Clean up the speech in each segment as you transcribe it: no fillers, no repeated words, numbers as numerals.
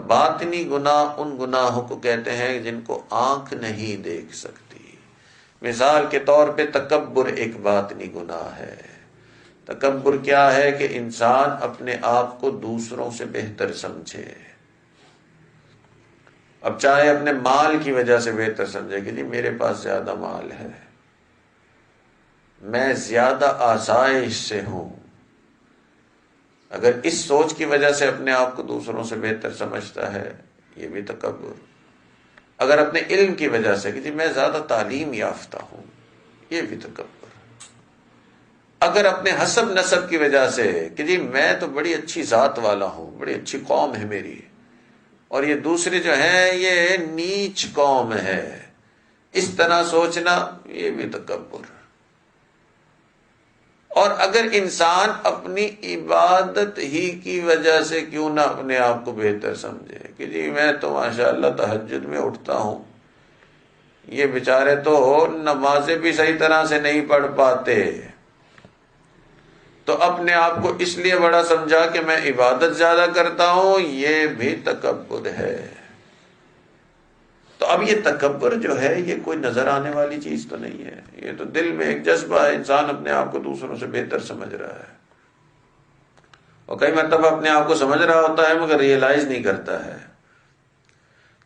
باطنی گناہ ان گناہوں کو کہتے ہیں جن کو آنکھ نہیں دیکھ سکتی۔ مثال کے طور پہ تکبر ایک باطنی گناہ ہے۔ تکبر کیا ہے کہ انسان اپنے آپ کو دوسروں سے بہتر سمجھے، اب چاہے اپنے مال کی وجہ سے بہتر سمجھے کہ جی میرے پاس زیادہ مال ہے، میں زیادہ آسائش سے ہوں، اگر اس سوچ کی وجہ سے اپنے آپ کو دوسروں سے بہتر سمجھتا ہے یہ بھی تکبر۔ اگر اپنے علم کی وجہ سے کہ جی میں زیادہ تعلیم یافتہ ہوں یہ بھی تکبر۔ اگر اپنے حسب نسب کی وجہ سے کہ جی میں تو بڑی اچھی ذات والا ہوں، بڑی اچھی قوم ہے میری، اور یہ دوسرے جو ہیں یہ نیچ قوم ہے، اس طرح سوچنا یہ بھی تکبر۔ اور اگر انسان اپنی عبادت ہی کی وجہ سے کیوں نہ اپنے آپ کو بہتر سمجھے کہ جی میں تو ماشاءاللہ تہجد میں اٹھتا ہوں، یہ بیچارے تو نمازیں بھی صحیح طرح سے نہیں پڑھ پاتے، تو اپنے آپ کو اس لیے بڑا سمجھا کہ میں عبادت زیادہ کرتا ہوں، یہ بھی تکبر ہے۔ تو اب یہ تکبر جو ہے یہ کوئی نظر آنے والی چیز تو نہیں ہے، یہ تو دل میں ایک جذبہ ہے، انسان اپنے آپ کو دوسروں سے بہتر سمجھ رہا ہے، اور کئی مرتبہ اپنے آپ کو سمجھ رہا ہوتا ہے مگر ریئلائز نہیں کرتا ہے۔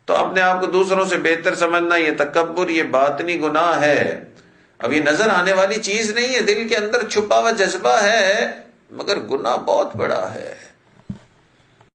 تو اپنے آپ کو دوسروں سے بہتر سمجھنا یہ تکبر، یہ باطنی گناہ ہے۔ اب یہ نظر آنے والی چیز نہیں ہے، دل کے اندر چھپا ہوا جذبہ ہے مگر گناہ بہت بڑا ہے۔